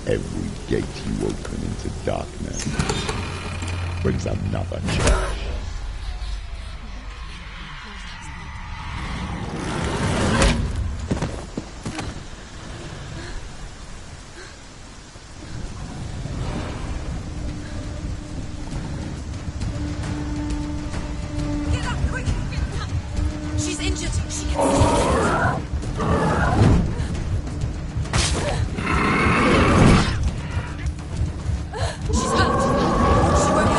Every gate you open into darkness brings another change. Get up, quick! She's injured. She can She's hurt. She won't make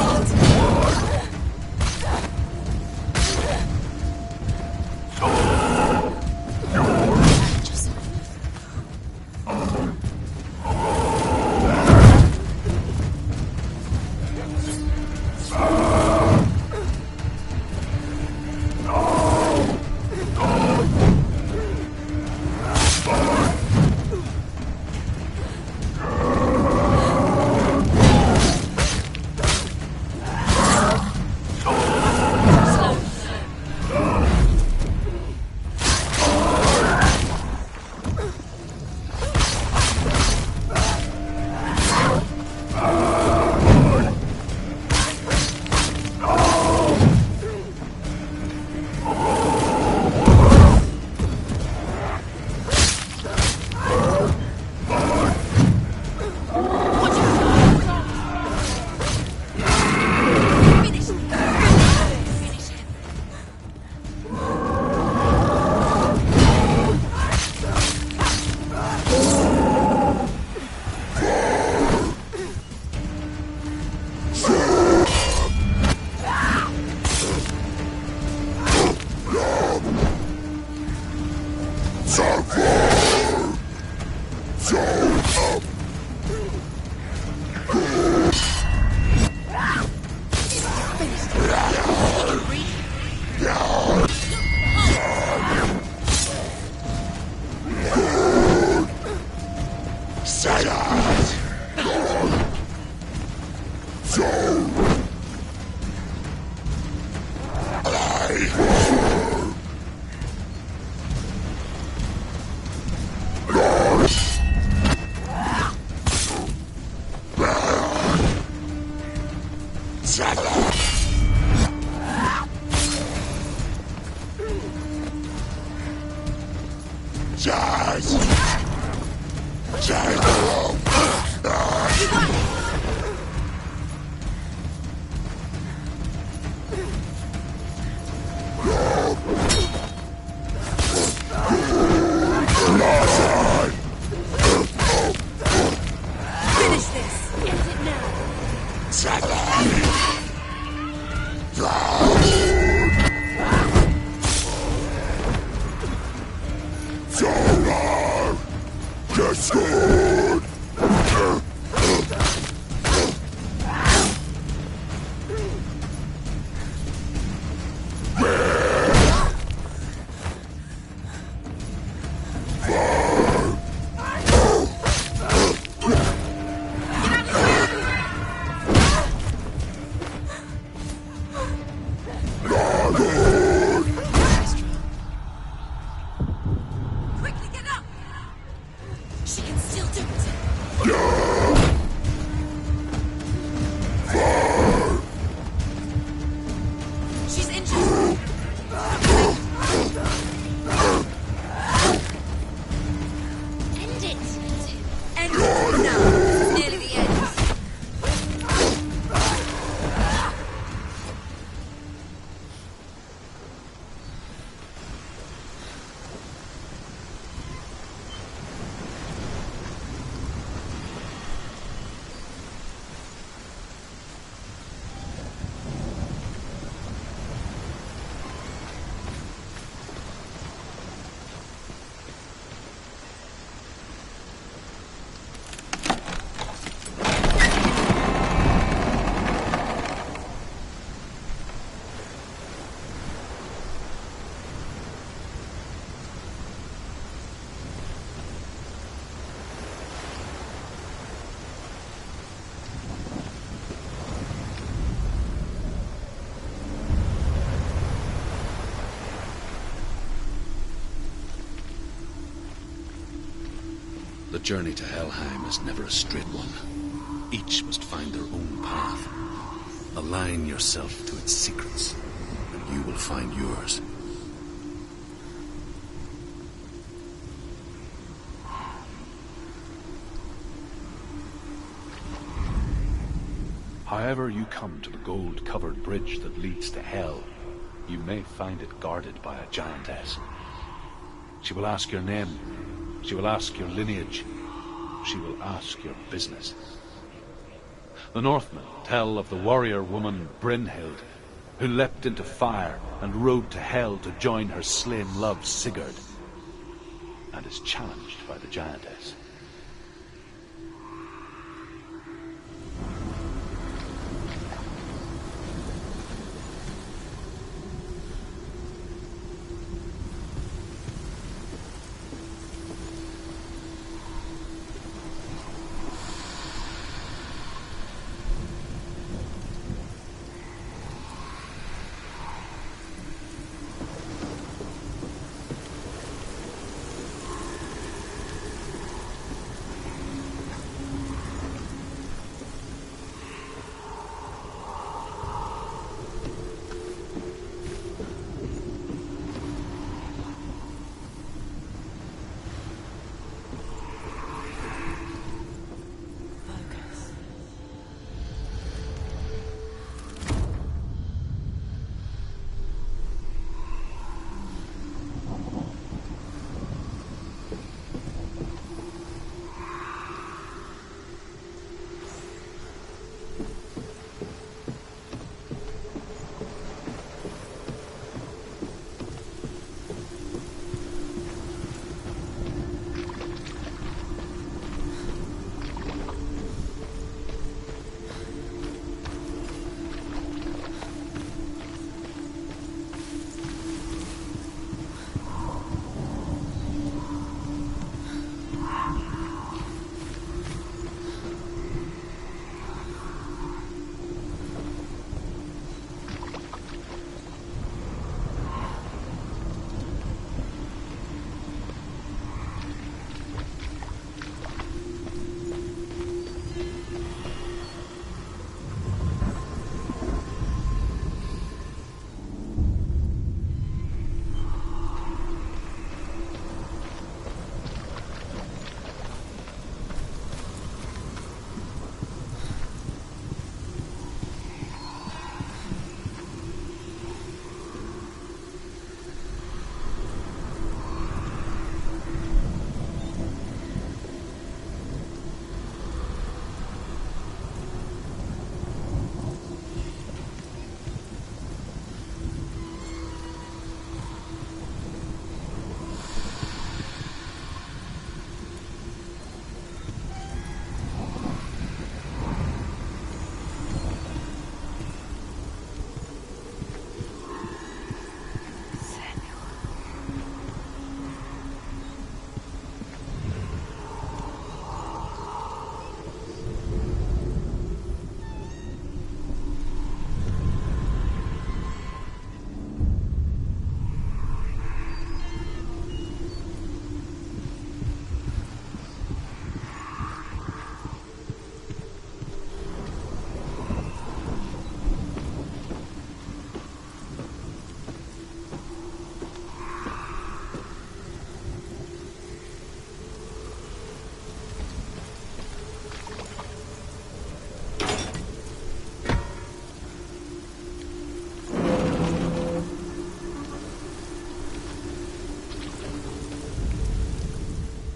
it. The journey to Helheim is never a straight one. Each must find their own path. Align yourself to its secrets, and you will find yours. However you come to the gold-covered bridge that leads to Hell, you may find it guarded by a giantess. She will ask your name. She will ask your lineage. She will ask your business. The Northmen tell of the warrior woman Brynhild, who leapt into fire and rode to Hell to join her slain love Sigurd, and is challenged by the giantess.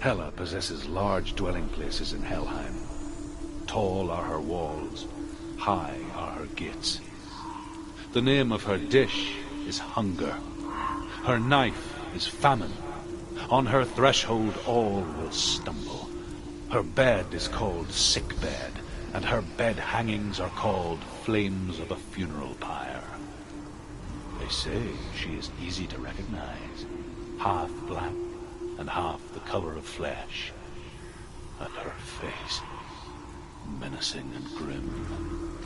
Hela possesses large dwelling places in Helheim. Tall are her walls, high are her gates. The name of her dish is hunger. Her knife is famine. On her threshold all will stumble. Her bed is called sick bed, and her bed hangings are called flames of a funeral pyre. They say she is easy to recognize, half black and half the color of flesh, and her face menacing and grim.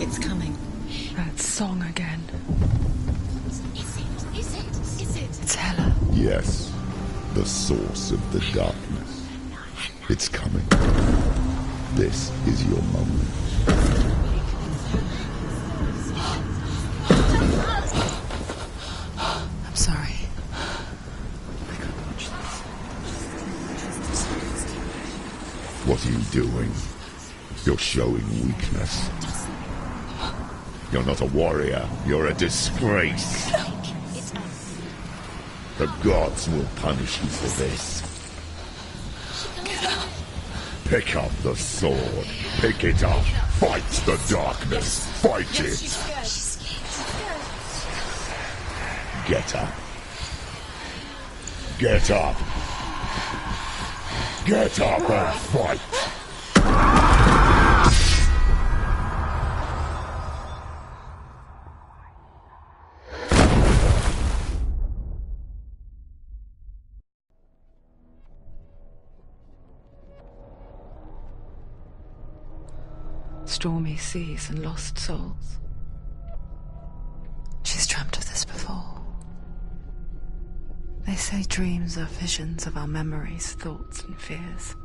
It's coming. That song again. Is it? It's Hela. Yes, the source of the darkness. It's coming. This is your moment. I'm sorry. What are you doing? You're showing weakness. You're not a warrior. You're a disgrace. The gods will punish you for this. Pick up the sword. Pick it up. Fight the darkness. Fight it. Get up. Get up. Get up and fight. Stormy seas and lost souls. She's dreamt of this before. They say dreams are visions of our memories, thoughts and fears,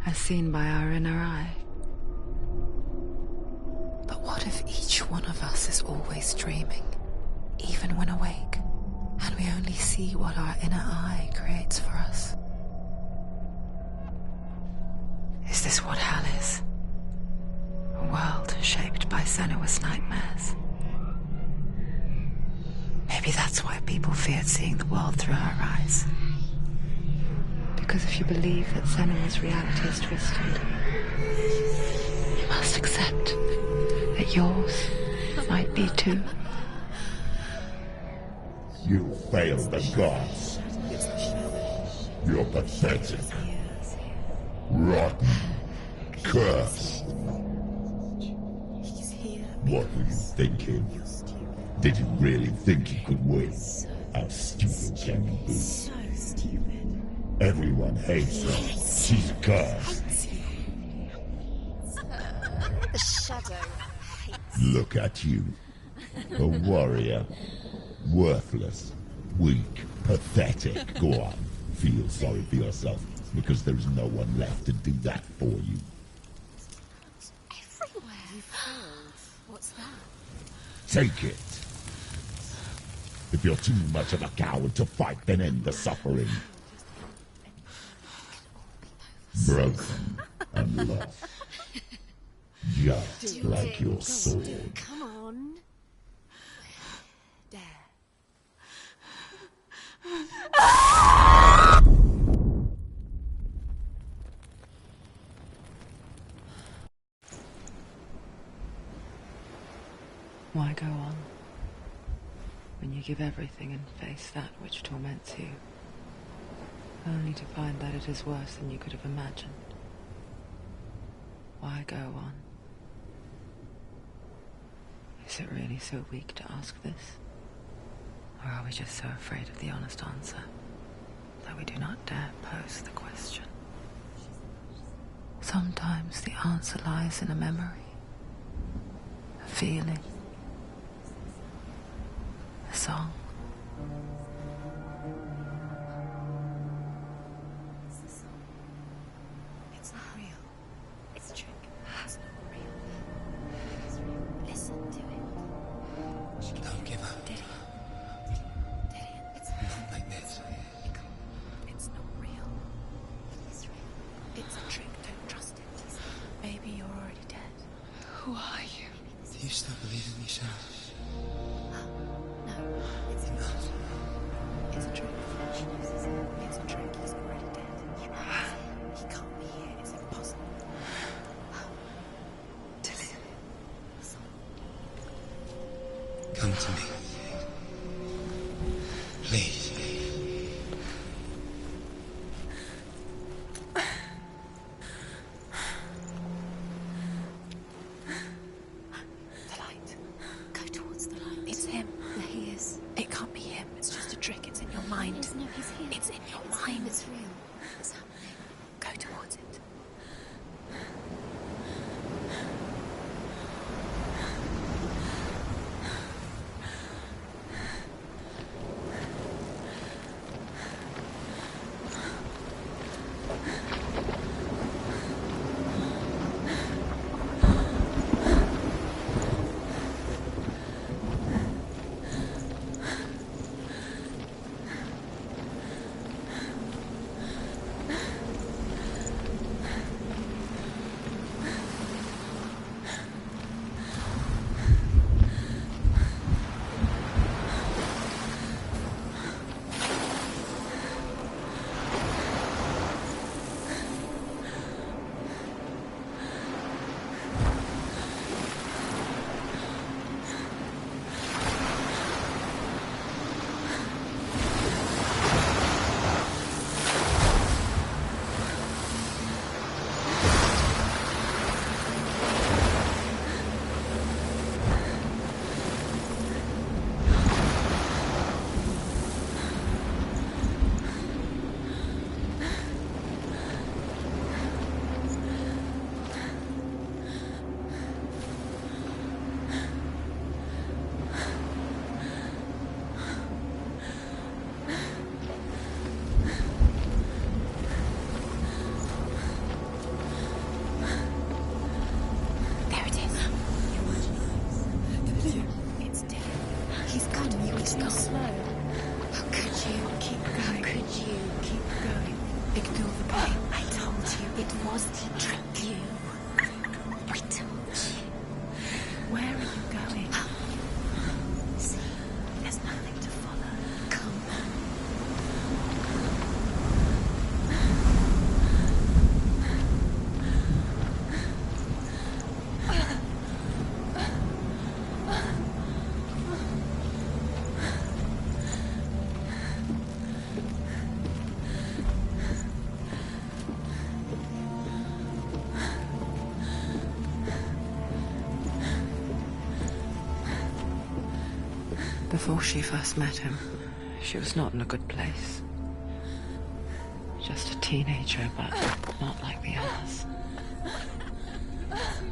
as seen by our inner eye. But what if each one of us is always dreaming, even when awake, and we only see what our inner eye creates for us? Is this what hell is? A world shaped by Senua's nightmares. Maybe that's why people feared seeing the world through her eyes. Because if you believe that Senua's reality is twisted, you must accept that yours might be too. You failed the gods. You're pathetic. Rotten. Cursed. What were you thinking? Did you really think you could win? How stupid can you be? So stupid. Everyone hates her. She's cursed. The shadow hates. Look at you. A warrior. Worthless. Weak. Pathetic. Go on. Feel sorry for yourself, because there is no one left to do that for you. Everywhere. You failed. What's that? Take it. If you're too much of a coward to fight, then end the suffering. Broken and lost. Just like your sword. Come on. Dare. Why go on when you give everything and face that which torments you, only to find that it is worse than you could have imagined? Why go on? Is it really so weak to ask this? Or are we just so afraid of the honest answer that we do not dare pose the question? Sometimes the answer lies in a memory, a feeling, a song. It's not real. It's a trick. It's not real. It's real. Listen to it. Don't give up. Did it? It's Not like this. It's not real. It's real. It's a trick. Don't trust it. Maybe you're already dead. Who are you? Do you still believe in yourself? No, it's not. It's a trick. It's a trick. He's already dead. He can't be here. It's impossible. Come to me. Please. The light. Go towards the light. It's him. There he is. It can't be him. It's just a trick. It's in your mind. No, he's here. It's in your mind. It's real. It's happening. Go towards it. Trick you. Wait. Where are you going? See, there's nothing to follow. Come. Before she first met him, she was not in a good place. Just a teenager, but not like the others.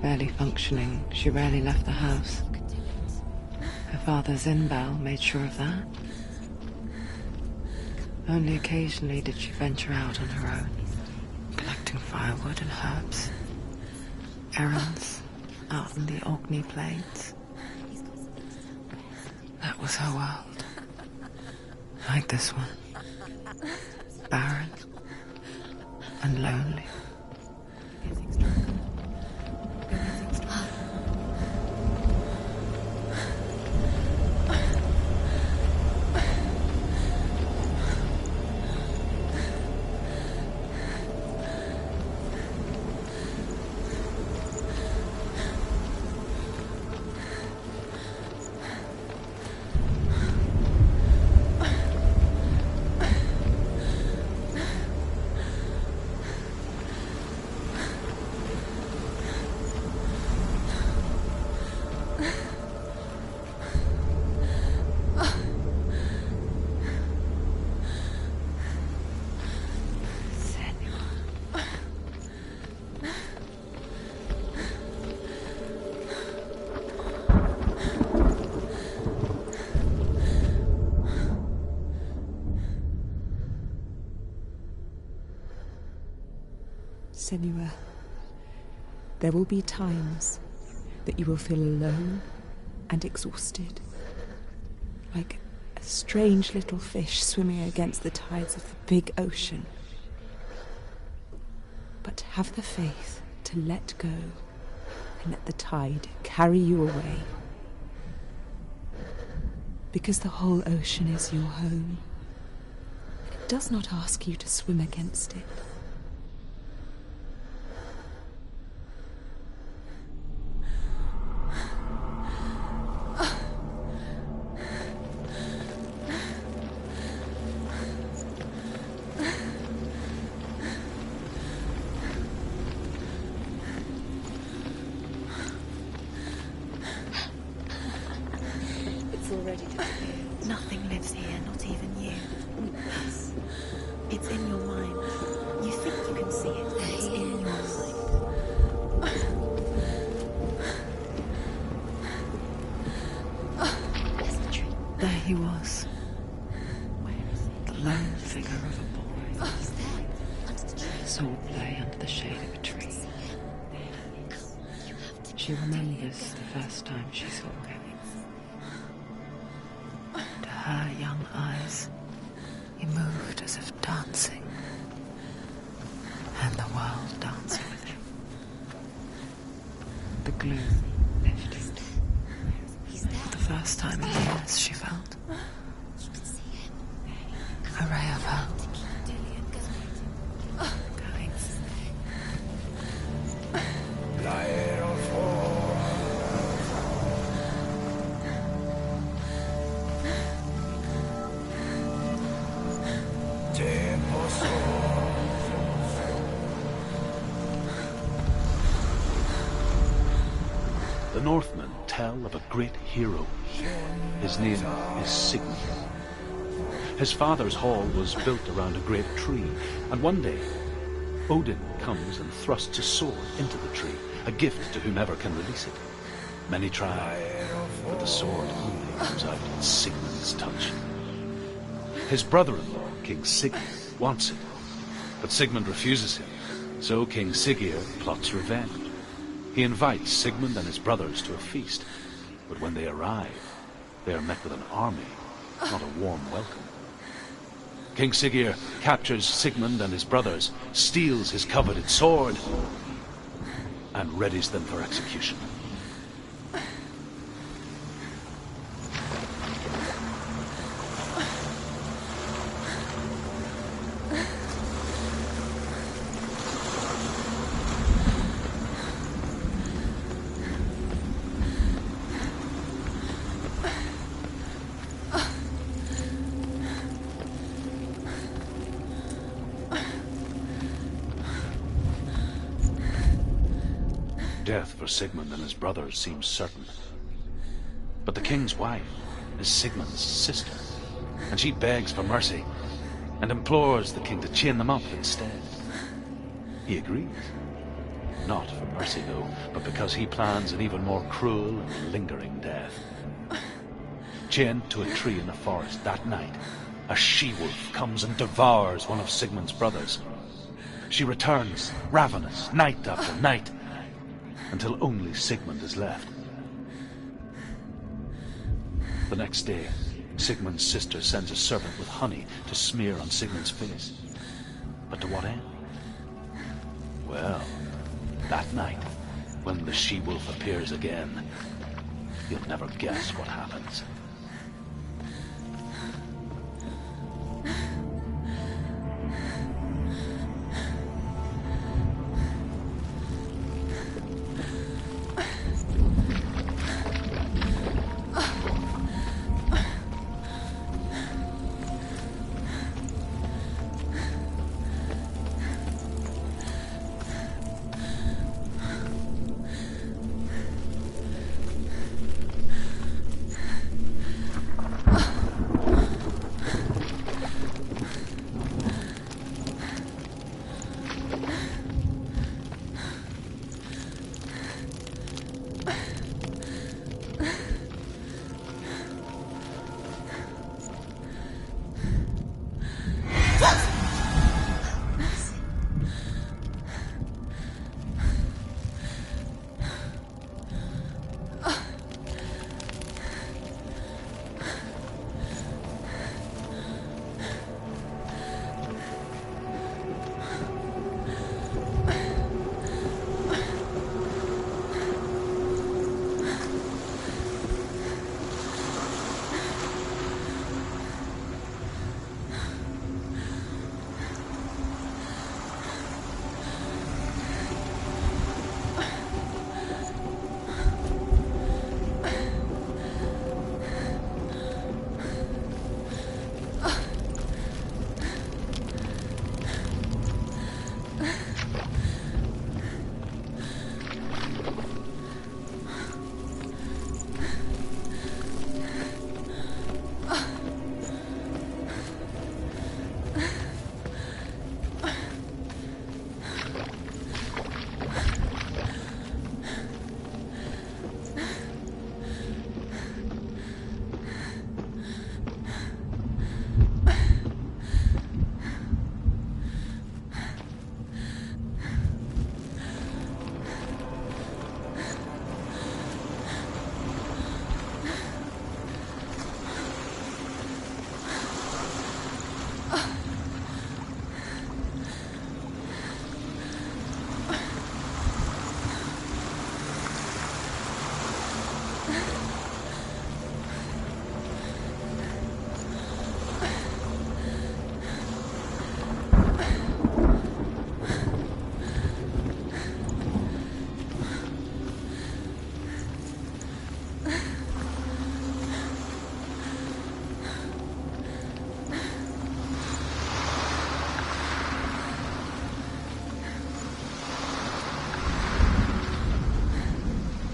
Barely functioning, she rarely left the house. Her father's in-bell made sure of that. Only occasionally did she venture out on her own, collecting firewood and herbs. Errands out in the Orkney Plains. That was her world. Like this one. Barren and lonely. Senua, there will be times that you will feel alone and exhausted, like a strange little fish swimming against the tides of the big ocean. But have the faith to let go and let the tide carry you away. Because the whole ocean is your home. It does not ask you to swim against it. Nothing lives here, not even you. It's in your mind. You think you can see it, but it's in your mind. There's the tree. There he was, Where is it? the lone figure of a boy. He's there, under the tree. Swordplay under the shade of a tree. You have to. She remembers the first time she saw him. To her young eyes, he moved as if dancing, and the world dancing with him. The gloom lifted. He's there. For the first time in years, she felt You can see him. a ray of hope. Dillian, going. The Northmen tell of a great hero. His name is Sigmund. His father's hall was built around a great tree, and one day Odin comes and thrusts a sword into the tree, a gift to whomever can release it. Many try, but the sword only comes out in Sigmund's touch. His brother-in-law, King Sigurd, wants it, but Sigmund refuses him, so King Sigurd plots revenge. He invites Sigmund and his brothers to a feast, but when they arrive, they are met with an army, not a warm welcome. King Siggeir captures Sigmund and his brothers, steals his coveted sword, and readies them for execution. Death for Sigmund and his brothers seems certain. But the king's wife is Sigmund's sister, and she begs for mercy and implores the king to chain them up instead. He agrees. Not for mercy, though, but because he plans an even more cruel and lingering death. Chained to a tree in the forest that night, a she-wolf comes and devours one of Sigmund's brothers. She returns, ravenous, night after night, until only Sigmund is left. The next day, Sigmund's sister sends a servant with honey to smear on Sigmund's face. But to what end? Well, that night, when the she-wolf appears again, you'll never guess what happens.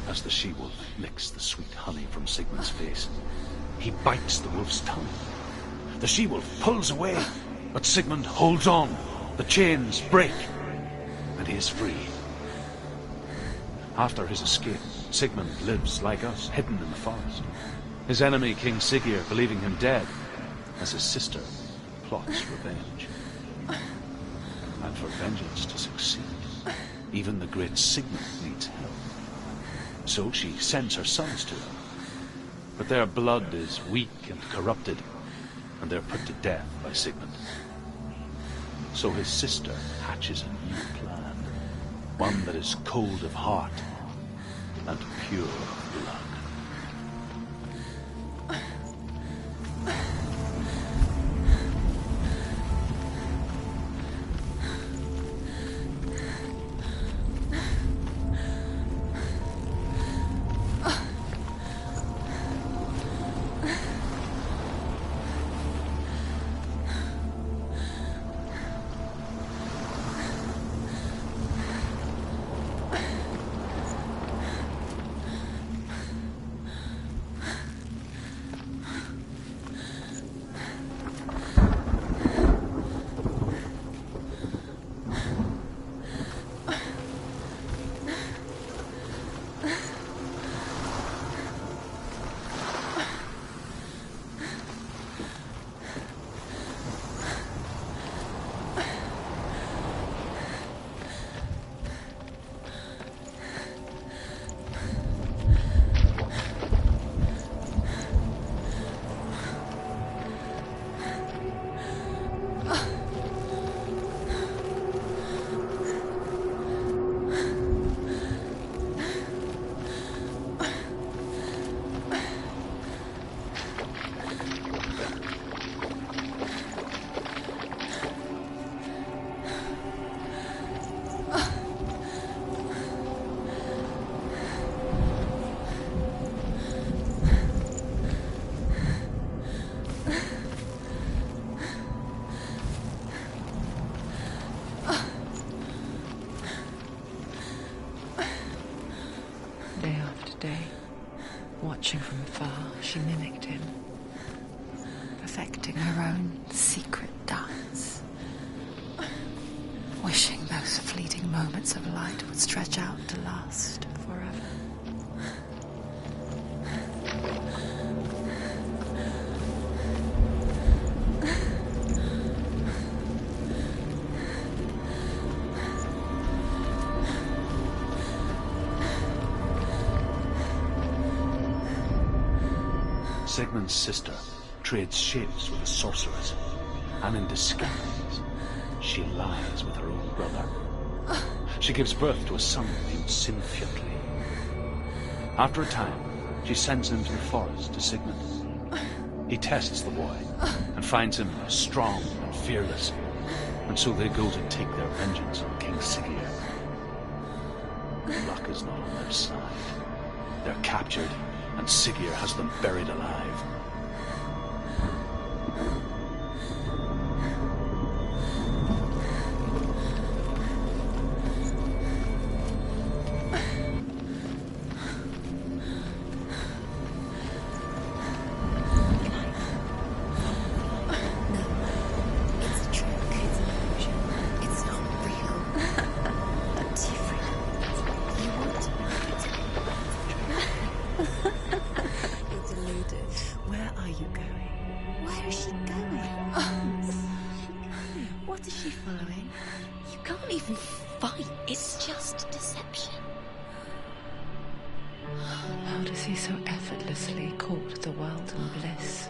As the she-wolf licks the sweet honey from Sigmund's face, he bites the wolf's tongue. The she-wolf pulls away, but Sigmund holds on. The chains break, and he is free. After his escape, Sigmund lives like us, hidden in the forest. His enemy, King Siggeir, believing him dead, as his sister plots revenge. And for vengeance to succeed, even the great Sigmund needs help. So she sends her sons to him. But their blood is weak and corrupted, and they're put to death by Sigmund. So his sister hatches a new plan, one that is cold of heart and pure of blood. Watching from afar, she mimicked him, perfecting her own secret dance, wishing those fleeting moments of light would stretch out to last forever. Sigmund's sister trades shapes with a sorceress, and in disguise, she lies with her own brother. She gives birth to a son named Sinfjotli. After a time, she sends him to the forest to Sigmund. He tests the boy and finds him strong and fearless, and so they go to take their vengeance on King Siggeir. Luck is not on their side. They're captured, and Siggeir has them buried alive. How does he so effortlessly court the world and bliss?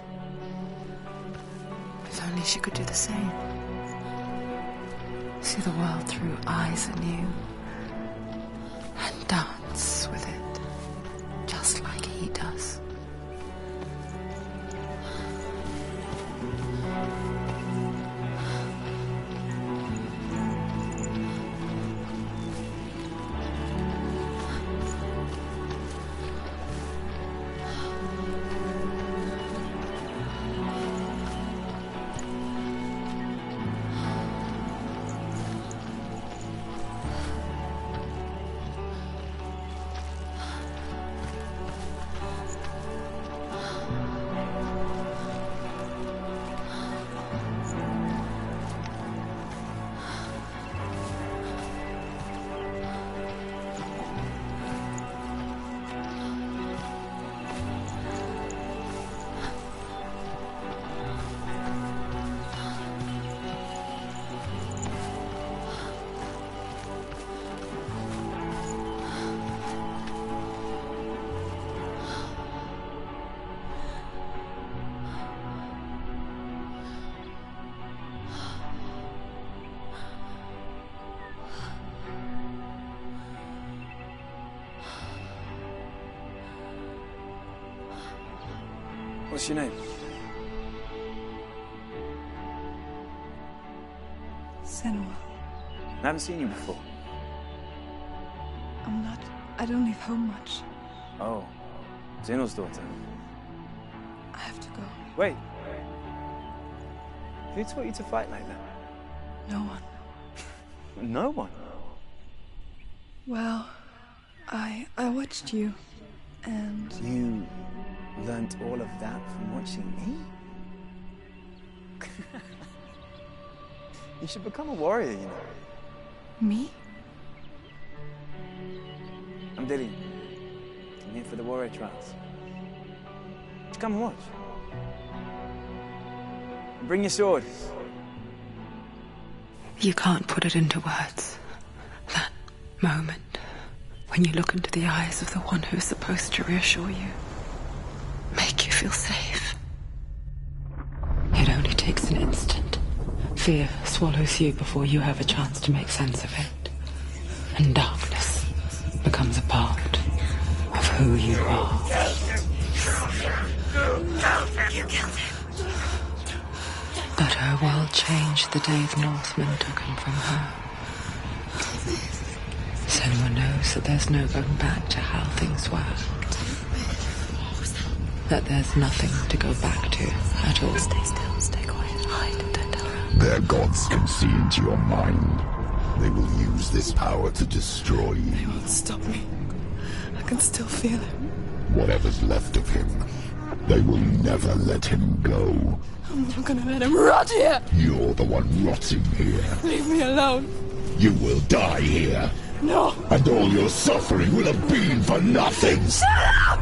If only she could do the same. See the world through eyes anew and dance with it, just like he does. What's your name? Senua. I haven't seen you before. I don't leave home much. Oh, Zenua's daughter. I have to go. Wait. Who taught you to fight like that? No one. No one? Well, I watched you, and... You learnt all of that from watching me? You should become a warrior, you know. Me? I'm Dillian. I'm here for the warrior trials. Come and watch. Bring your sword. You can't put it into words. That moment, when you look into the eyes of the one who's supposed to reassure you, make you feel safe. It only takes an instant. Fear swallows you before you have a chance to make sense of it. And darkness becomes a part of who you are. You killed him. But her world changed the day the Northmen took him from her. Senua knows that there's no going back to how things were. That there's nothing to go back to at all. Stay still, stay quiet, hide, don't tell her. Their gods can see into your mind. They will use this power to destroy you. They won't stop me. I can still feel it. Whatever's left of him, they will never let him go. I'm not gonna let him rot here! You're the one rotting here. Leave me alone! You will die here. No! And all your suffering will have been for nothing. Shut up!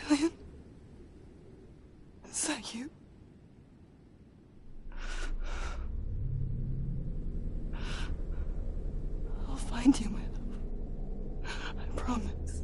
Dillian? Is that you? I'll find you, my love. I promise.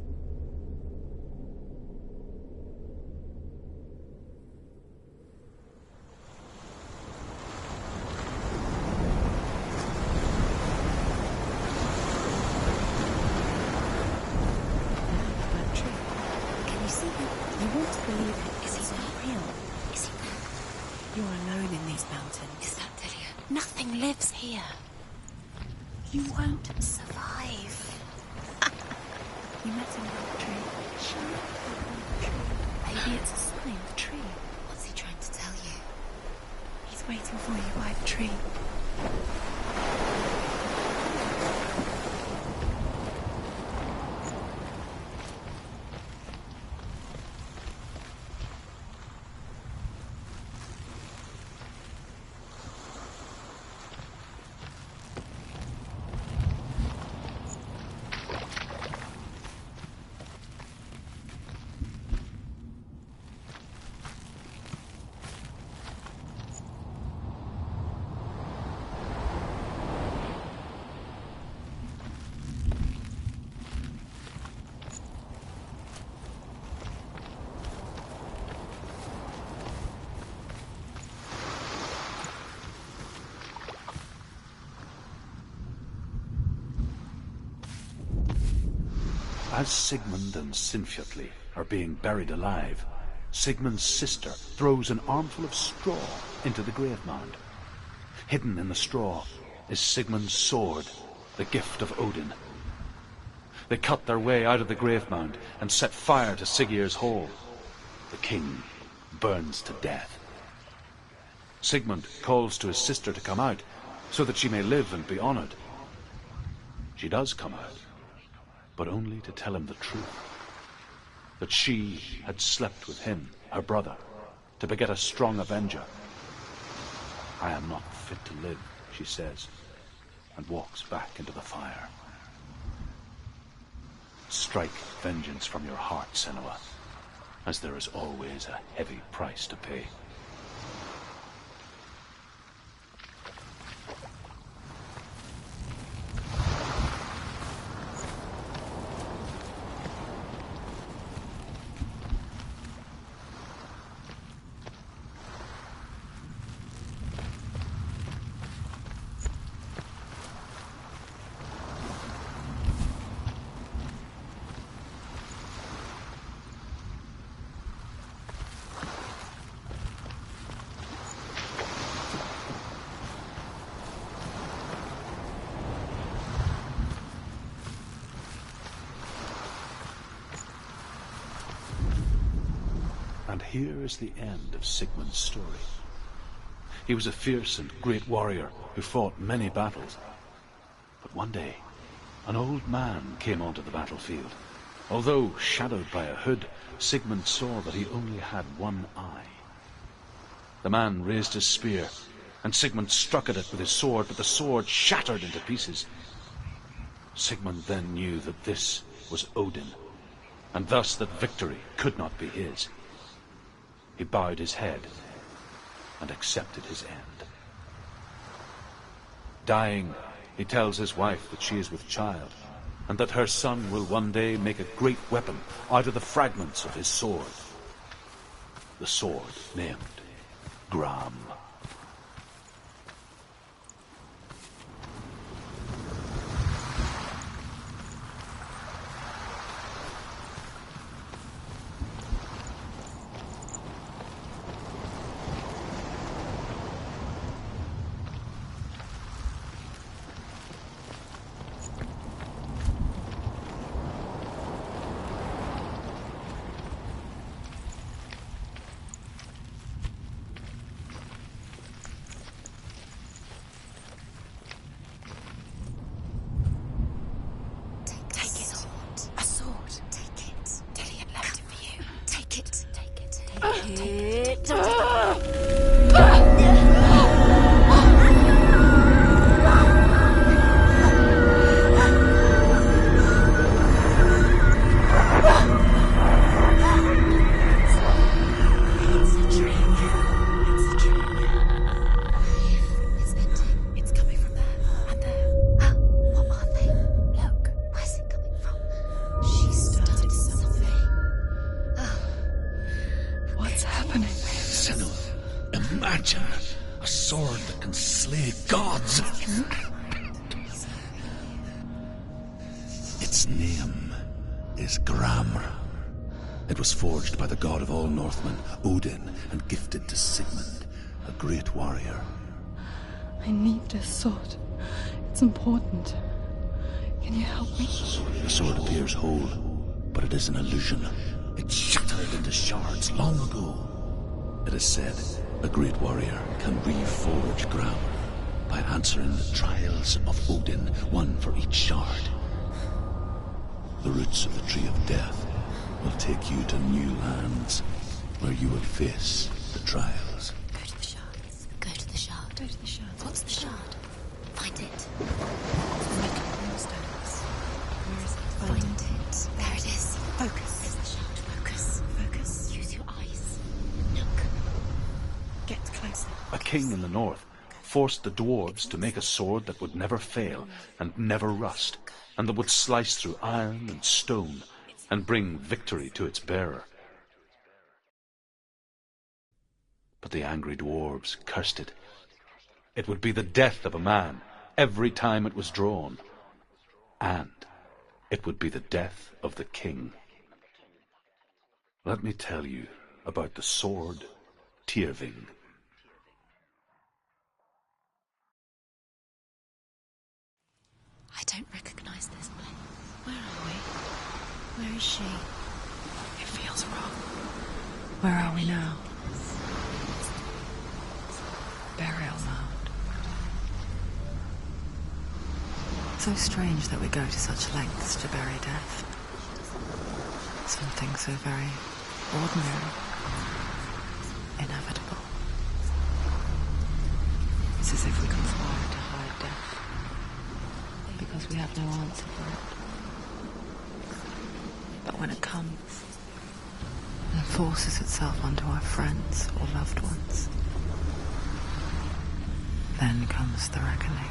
Can you see him? You want to believe it. Is he not real? Is he there? You're alone in these mountains. Is that Dillian? Nothing lives here. You won't survive. You met him by the tree. Maybe it's a sign, the tree. What's he trying to tell you? He's waiting for you by the tree. As Sigmund and Sinfjotli are being buried alive, Sigmund's sister throws an armful of straw into the grave mound. Hidden in the straw is Sigmund's sword, the gift of Odin. They cut their way out of the grave mound and set fire to Siggeir's hall. The king burns to death. Sigmund calls to his sister to come out so that she may live and be honored. She does come out, but only to tell him the truth. That she had slept with him, her brother, to beget a strong avenger. I am not fit to live, she says, and walks back into the fire. Strike vengeance from your heart, Senua, as there is always a heavy price to pay. And here is the end of Sigmund's story. He was a fierce and great warrior who fought many battles. But one day, an old man came onto the battlefield. Although shadowed by a hood, Sigmund saw that he only had one eye. The man raised his spear, and Sigmund struck at it with his sword, but the sword shattered into pieces. Sigmund then knew that this was Odin, and thus that victory could not be his. He bowed his head and accepted his end. Dying, he tells his wife that she is with child, and that her son will one day make a great weapon out of the fragments of his sword. The sword named Gram. Imagine a sword that can slay gods. Its name is Gramr. It was forged by the god of all Northmen, Odin, and gifted to Sigmund, a great warrior. I need this sword. It's important. Can you help me? The sword appears whole, but it is an illusion. It shattered into shards long ago. It is said a great warrior can reforge Gramr by answering the trials of Odin, one for each shard. The roots of the Tree of Death will take you to new lands where you will face the trials. Go to the shards. Go to the shard. Go to the shards. What's the shard? Find it. Where is it? Find it. There it is. Focus. There's the shard. Focus. Focus. Use your eyes. Look. Get closer. A king in the north forced the dwarves to make a sword that would never fail and never rust, and that would slice through iron and stone and bring victory to its bearer. But the angry dwarves cursed it. It would be the death of a man every time it was drawn, and it would be the death of the king. Let me tell you about the sword Tyrving. I don't recognize this place. Where are we? Where is she? It feels wrong. Where are we now? Burial mound. So strange that we go to such lengths to bury death. Something so very ordinary, inevitable. It's as if we conspire to hide death, because we have no answer for it. But when it comes, it forces itself onto our friends or loved ones. Then comes the reckoning.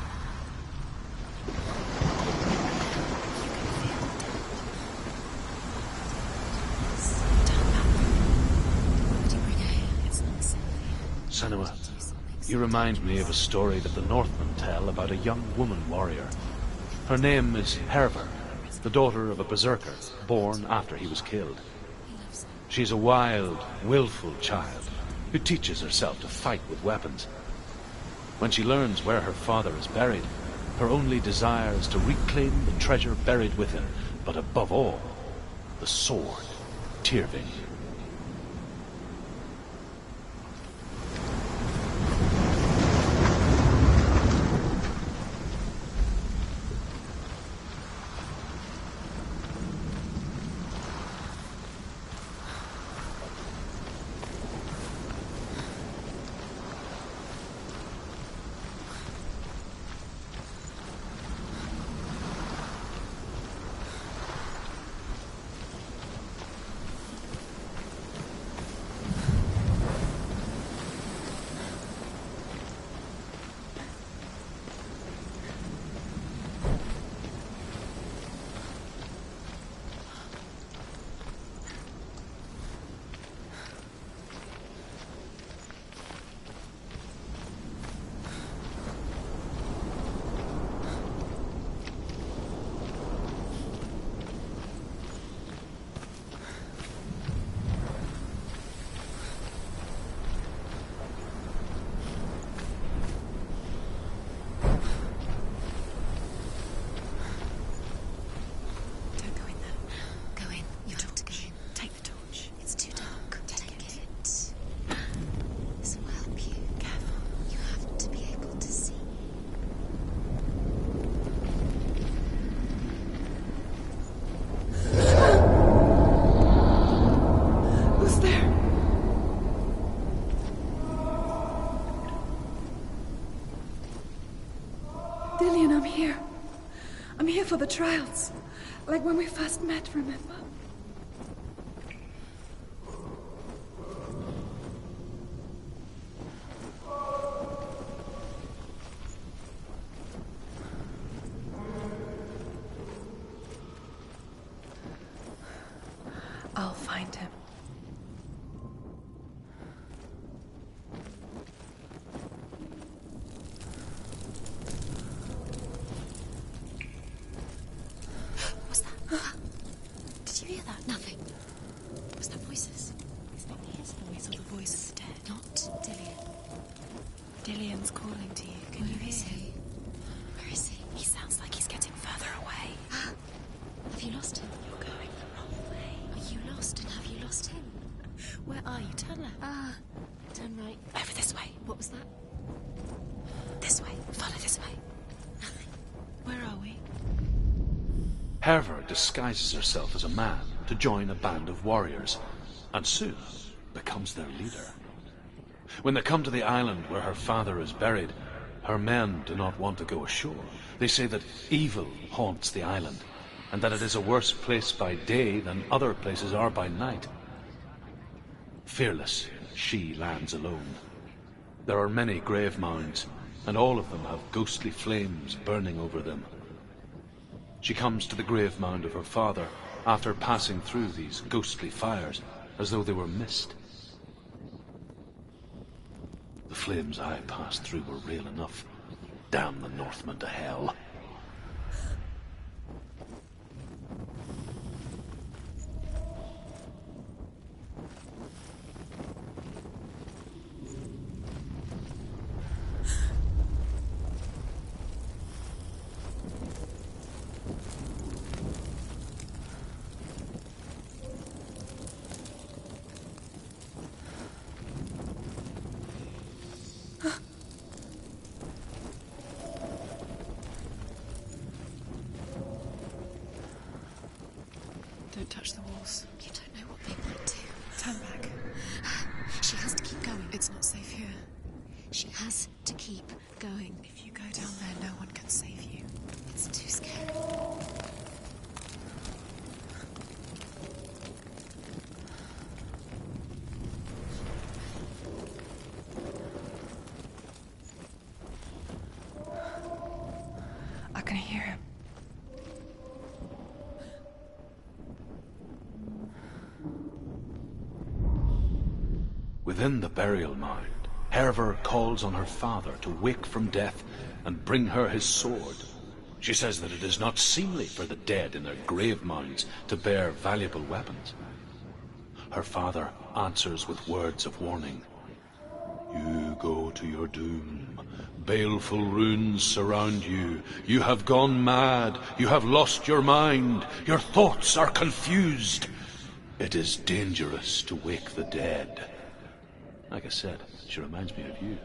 Senua, you remind me of a story that the Northmen tell about a young woman warrior. Her name is Hervor, the daughter of a berserker born after he was killed. She's a wild, willful child who teaches herself to fight with weapons. When she learns where her father is buried, her only desire is to reclaim the treasure buried with him, but above all, the sword, Tyrving. Dillian, I'm here. I'm here for the trials. Like when we first met, remember? I'll find him. What's that? Did you hear that? Nothing. Was that voices? Is that his voice or the voice of the dead? Not Dillian. Dillian's calling to you. Can you hear him? Where is he? He sounds like he's getting further away. Have you lost him? You're going the wrong way. Are you lost, and have you lost him? Where are you? Turn left. Turn right. Over this way. What was that? This way. Follow this way. Nothing. Where are we? Herver disguises herself as a man to join a band of warriors, and soon becomes their leader. When they come to the island where her father is buried, her men do not want to go ashore. They say that evil haunts the island, and that it is a worse place by day than other places are by night. Fearless, she lands alone. There are many grave mounds, and all of them have ghostly flames burning over them. She comes to the grave mound of her father after passing through these ghostly fires, as though they were mist. The flames I passed through were real enough. Damn the Northmen to hell. Don't touch the walls. You don't know what they might do. Turn back. She has to keep going. It's not safe here. She has to keep going. If you go down there, no one can save you. It's too scary. I can hear him. Within the burial mound, Herver calls on her father to wake from death and bring her his sword. She says that it is not seemly for the dead in their grave mounds to bear valuable weapons. Her father answers with words of warning. You go to your doom. Baleful runes surround you. You have gone mad. You have lost your mind. Your thoughts are confused. It is dangerous to wake the dead. Like I said, she reminds me of you.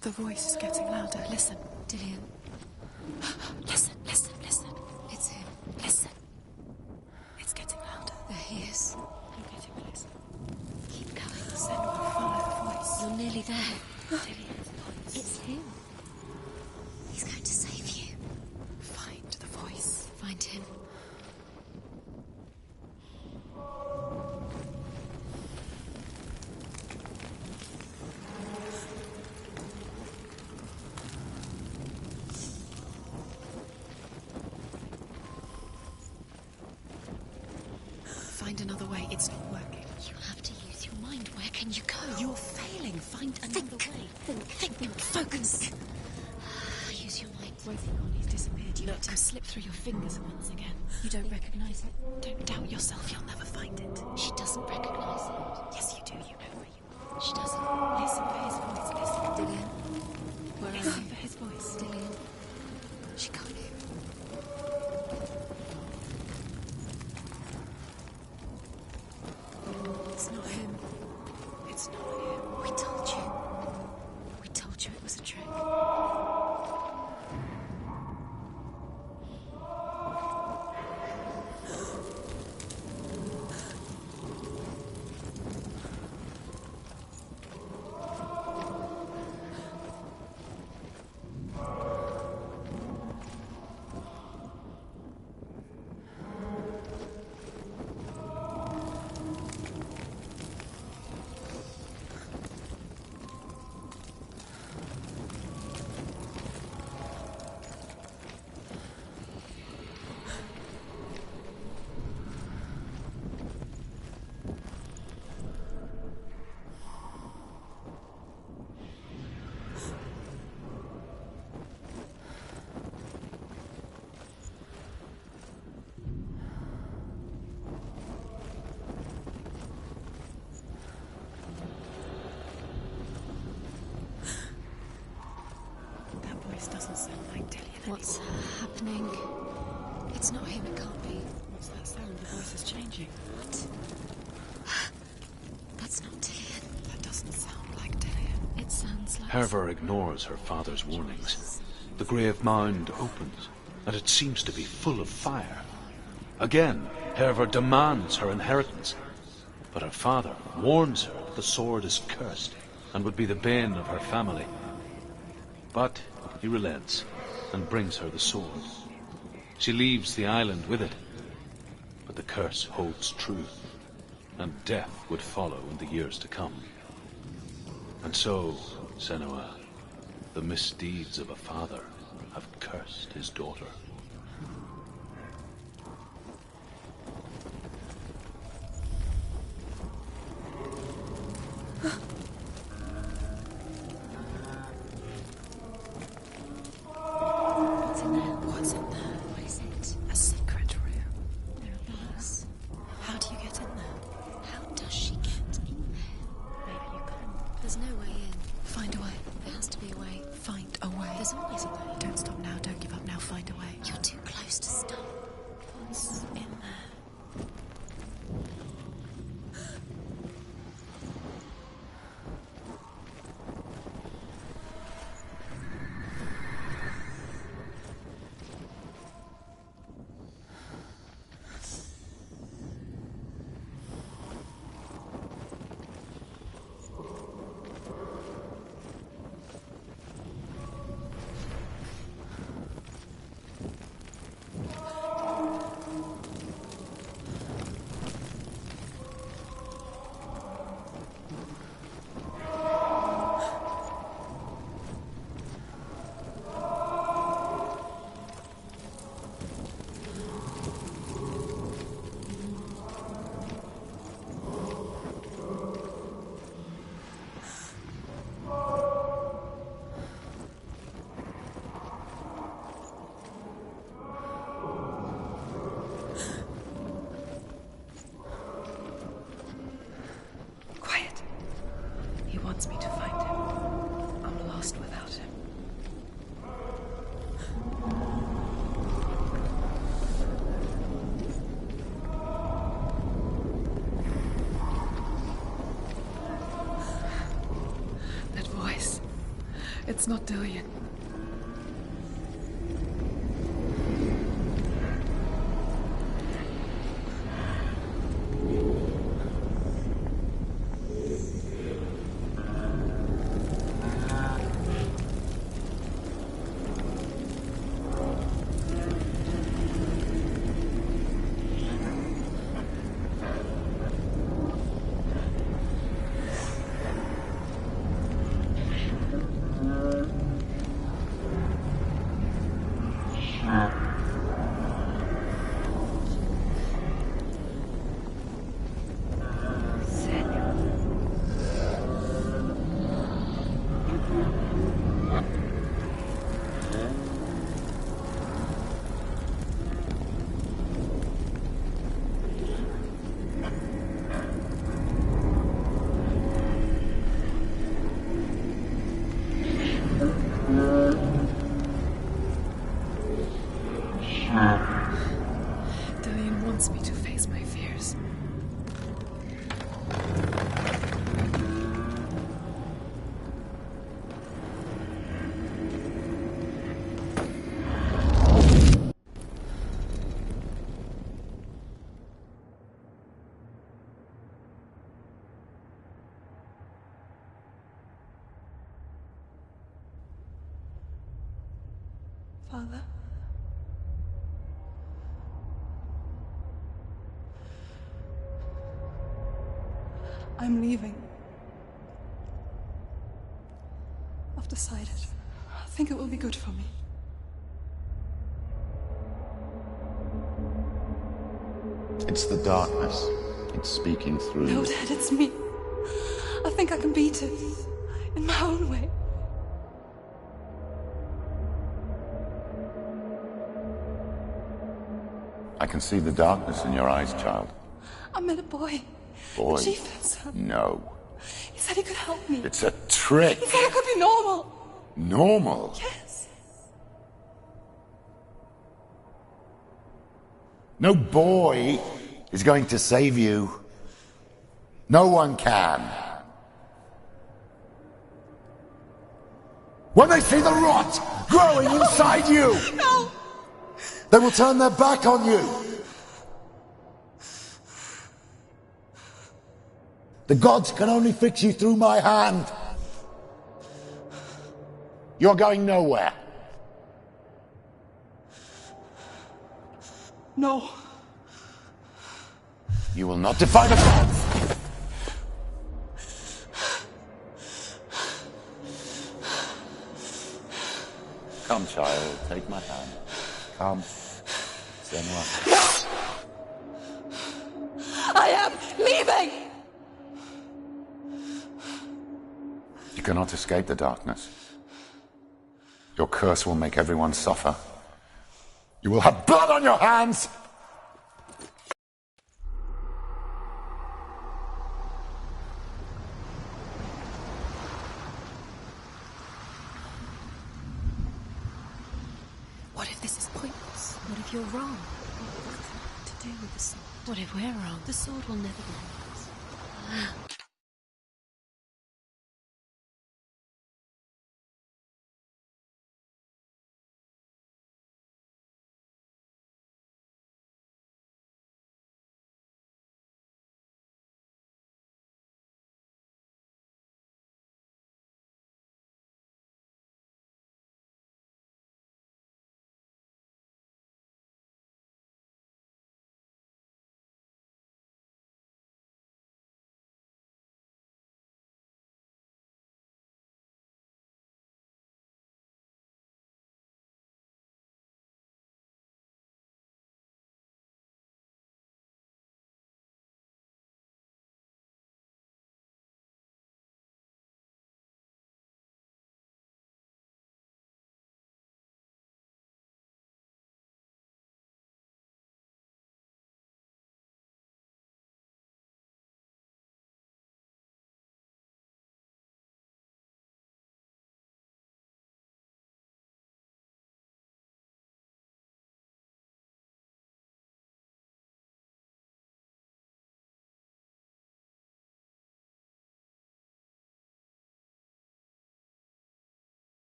The voice is getting louder. Listen. Dillian. Listen, listen, listen. It's him. Listen. It's getting louder. There he is. You're getting closer. Keep going. Senua, follow the voice. You're nearly there. Dillian's voice. It's him. He's going to save you. Find the voice. Find him. Find another way. It's not working. You have to use your mind. Where can you go? You're failing. Find another way. Think. Focus. Use your mind. Where's he gone? He's disappeared. You let him slip through your fingers once again. You don't recognize it. Don't doubt yourself. You'll never find it. She doesn't recognize it. Yes, you do. You know where you are. She doesn't. Listen for his voice. Listen. Dillian. Where are Listen you? for his voice. Dillian. She can't hear. It's not him. It's not him. We told you. We told you it was a trick. This doesn't sound like Dillion. What's happening? It's not him, it can't be. What's that sound? The voice is changing. What? That's not Dillion. That doesn't sound like Dillion. It sounds like... Herver ignores her father's warnings. The grave mound opens, and it seems to be full of fire. Again, Herver demands her inheritance. But her father warns her that the sword is cursed and would be the bane of her family. But he relents and brings her the sword. She leaves the island with it. But the curse holds true, and death would follow in the years to come. And so, Senua, the misdeeds of a father have cursed his daughter. What's in there? What's in there? What is it? A secret room. There are bars. How do you get in there? How does she get in there? Maybe you can. There's no way in. Find a way. There has to be a way. Find a way. There's always a way. Don't stop now. Don't give up now. Find a way. You're too close to stop. What's in there? Wants me to find him. I'm lost without him. That voice. It's not Dillion. Dillion wants me to face my fears. Father? I'm leaving. I've decided. I think it will be good for me. It's the darkness. It's speaking through No, you. Dad, it's me. I think I can beat it. In my own way. I can see the darkness in your eyes, child. I met a boy. Boy. The chieftain's son. No. He said he could help me. It's a trick. He said I could be normal. Normal? Yes. No boy is going to save you. No one can. When they see the rot growing inside you, No! they will turn their back on you. The gods can only fix you through my hand. You're going nowhere. No. You will not defy the gods. Come, child, take my hand. Come. Senua. I am leaving! You cannot escape the darkness. Your curse will make everyone suffer. You will have blood on your hands! What if this is pointless? What if you're wrong? What to do with the sword? What if we're wrong? The sword will never be wrong.